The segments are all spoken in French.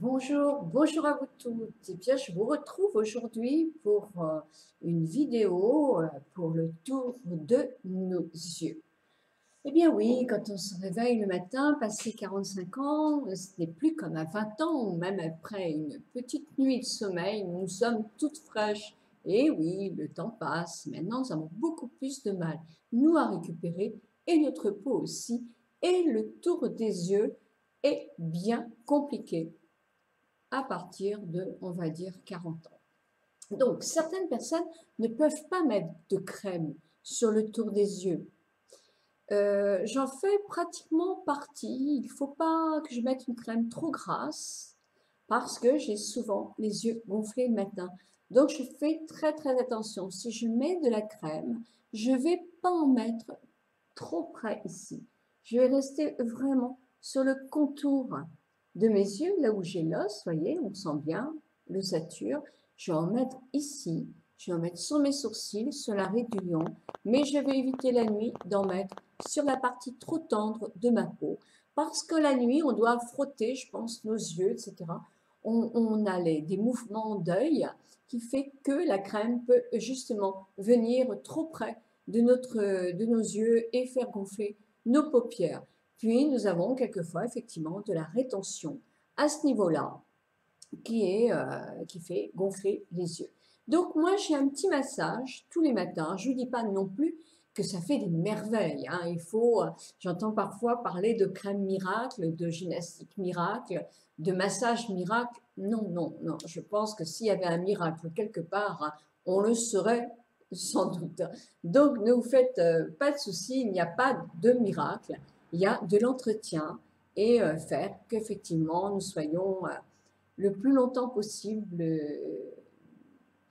Bonjour, bonjour à vous toutes. Eh bien, je vous retrouve aujourd'hui pour une vidéo pour le tour de nos yeux. Eh bien oui, quand on se réveille le matin, passé 45 ans, ce n'est plus comme à 20 ans ou même après une petite nuit de sommeil, nous sommes toutes fraîches. Et oui, le temps passe. Maintenant, nous avons beaucoup plus de mal, nous, à récupérer et notre peau aussi. Et le tour des yeux est bien compliqué à partir de, on va dire, 40 ans. Donc, certaines personnes ne peuvent pas mettre de crème sur le tour des yeux. J'en fais pratiquement partie. Il ne faut pas que je mette une crème trop grasse parce que j'ai souvent les yeux gonflés le matin. Donc, je fais très très attention. Si je mets de la crème, je ne vais pas en mettre trop près ici. Je vais rester vraiment sur le contour de mes yeux, là où j'ai l'os, voyez, on sent bien l'ossature. Je vais en mettre ici, je vais en mettre sur mes sourcils, sur l'arrêt du lion, mais je vais éviter la nuit d'en mettre sur la partie trop tendre de ma peau, parce que la nuit, on doit frotter, je pense, nos yeux, etc. On a des mouvements d'œil qui fait que la crème peut justement venir trop près de nos yeux et faire gonfler nos paupières. Puis, nous avons quelquefois effectivement de la rétention à ce niveau-là qui fait gonfler les yeux. Donc, moi, j'ai un petit massage tous les matins. Je ne vous dis pas non plus que ça fait des merveilles. Hein. J'entends parfois parler de crème miracle, de gymnastique miracle, de massage miracle. Non, non, non. Je pense que s'il y avait un miracle quelque part, on le saurait sans doute. Donc, ne vous faites pas de soucis, il n'y a pas de miracle. Il y a de l'entretien et faire qu'effectivement nous soyons le plus longtemps possible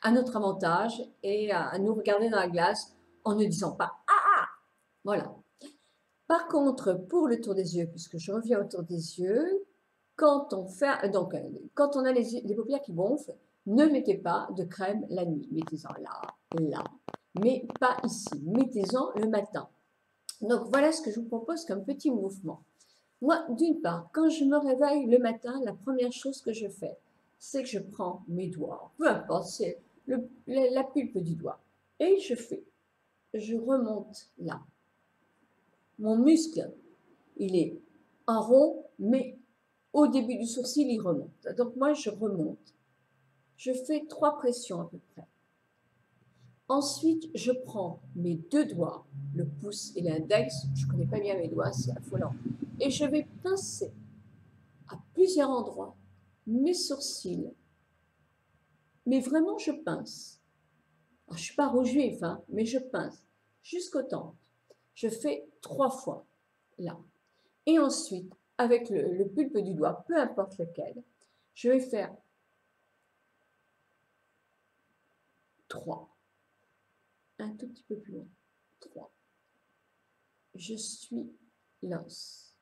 à notre avantage et à nous regarder dans la glace en ne disant pas ah, voilà. Par contre, pour le tour des yeux, puisque je reviens au tour des yeux, quand on fait quand on a les paupières qui gonflent, ne mettez pas de crème la nuit. Mettez-en là, mais pas ici. Mettez-en le matin. Donc voilà ce que je vous propose comme petit mouvement. Moi, d'une part, quand je me réveille le matin, la première chose que je fais, c'est que je prends mes doigts, peu importe, c'est la pulpe du doigt, et je remonte là. Mon muscle, il est en rond, mais au début du sourcil, il remonte. Donc moi, je remonte. Je fais 3 pressions à peu près. Ensuite, je prends mes 2 doigts, le pouce et l'index, je ne connais pas bien mes doigts, c'est affolant, et je vais pincer à plusieurs endroits mes sourcils, mais vraiment je pince. Alors, je ne suis pas rouge vif, hein, mais je pince jusqu'aux tempes. Je fais 3 fois là. Et ensuite, avec le pulpe du doigt, peu importe lequel, je vais faire 3. Un tout petit peu plus loin. 3. Je suis l'os.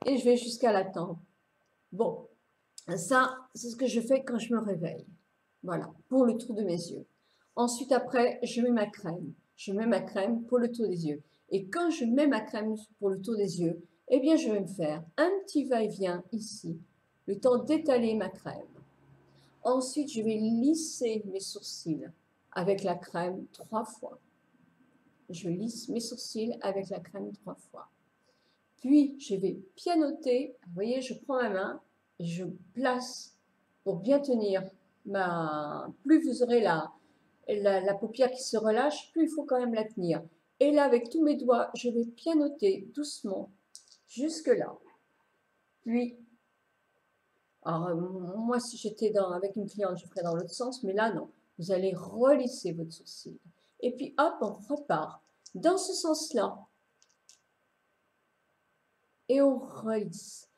Et je vais jusqu'à la tempe. Bon, ça, c'est ce que je fais quand je me réveille. Voilà, pour le tour de mes yeux. Ensuite, après, je mets ma crème. Je mets ma crème pour le tour des yeux. Et quand je mets ma crème pour le tour des yeux, eh bien, je vais me faire un petit va-et-vient ici, le temps d'étaler ma crème. Ensuite, je vais lisser mes sourcils avec la crème 3 fois. Je lisse mes sourcils avec la crème 3 fois. Puis, je vais pianoter. Vous voyez, je prends ma main, je place pour bien tenir plus vous aurez la paupière qui se relâche, plus il faut quand même la tenir. Et là, avec tous mes doigts, je vais pianoter doucement jusque là. Puis, alors, moi, si j'étais avec une cliente, je ferais dans l'autre sens, mais là, non. Vous allez relisser votre sourcil. Et puis, hop, on repart dans ce sens-là. Et on relisse.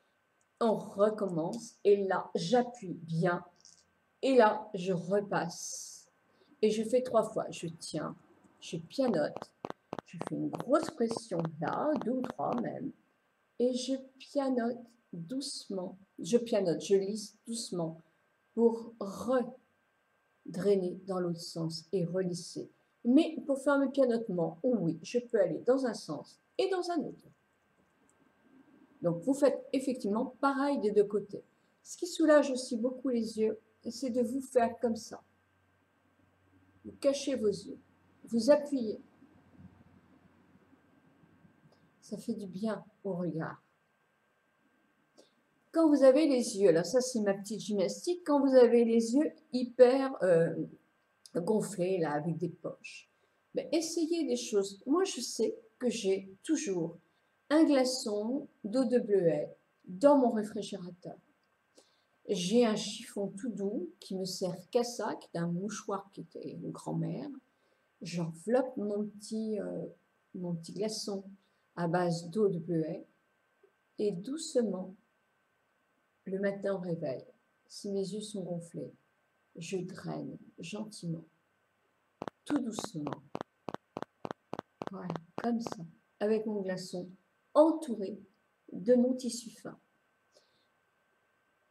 On recommence. Et là, j'appuie bien. Et là, je repasse. Et je fais 3 fois. Je tiens, je pianote. Je fais une grosse pression là, 2 ou 3 même. Et je pianote doucement. Je lisse doucement pour drainer dans l'autre sens et relisser. Mais pour faire le pianotement, oui, je peux aller dans un sens et dans un autre. Donc, vous faites effectivement pareil des deux côtés. Ce qui soulage aussi beaucoup les yeux, c'est de vous faire comme ça. Vous cachez vos yeux, vous appuyez. Ça fait du bien au regard. Quand vous avez les yeux, là, ça c'est ma petite gymnastique, quand vous avez les yeux hyper gonflés, là, avec des poches, ben, essayez des choses. Moi, je sais que j'ai toujours un glaçon d'eau de bleuet dans mon réfrigérateur. J'ai un chiffon tout doux qui me sert qu'à ça, qui est un mouchoir qui était une grand-mère. J'enveloppe mon petit glaçon à base d'eau de bleuet et doucement, le matin au réveil, si mes yeux sont gonflés, je draine gentiment, tout doucement. Voilà, comme ça, avec mon glaçon entouré de mon tissu fin.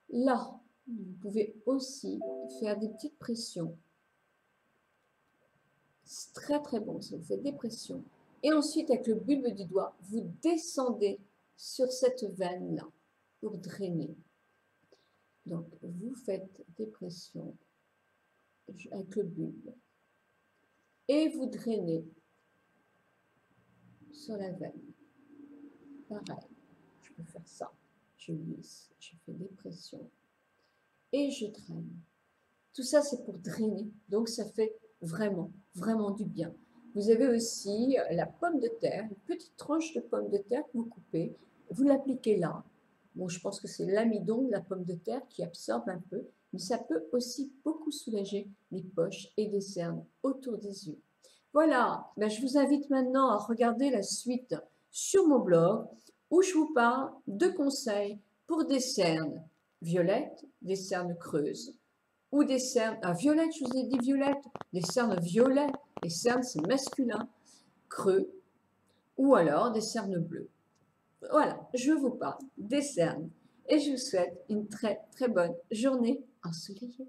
Là, vous pouvez aussi faire des petites pressions. C'est très très bon, ça vous fait des pressions. Et ensuite, avec le bulbe du doigt, vous descendez sur cette veine-là pour drainer. Donc, vous faites des pressions avec le bulbe et vous drainez sur la veine. Pareil, je peux faire ça. Je lisse, je fais des pressions et je draine. Tout ça, c'est pour drainer. Donc, ça fait vraiment, vraiment du bien. Vous avez aussi la pomme de terre, une petite tranche de pomme de terre que vous coupez. Vous l'appliquez là. Bon, je pense que c'est l'amidon de la pomme de terre qui absorbe un peu, mais ça peut aussi beaucoup soulager les poches et les cernes autour des yeux. Voilà, ben, je vous invite maintenant à regarder la suite sur mon blog où je vous parle de conseils pour des cernes violettes, des cernes creuses, ou des cernes, violettes, je vous ai dit violettes, des cernes violets, les cernes c'est masculin, creux, ou alors des cernes bleues. Voilà, je vous parle des cernes et je vous souhaite une très très bonne journée ensoleillée.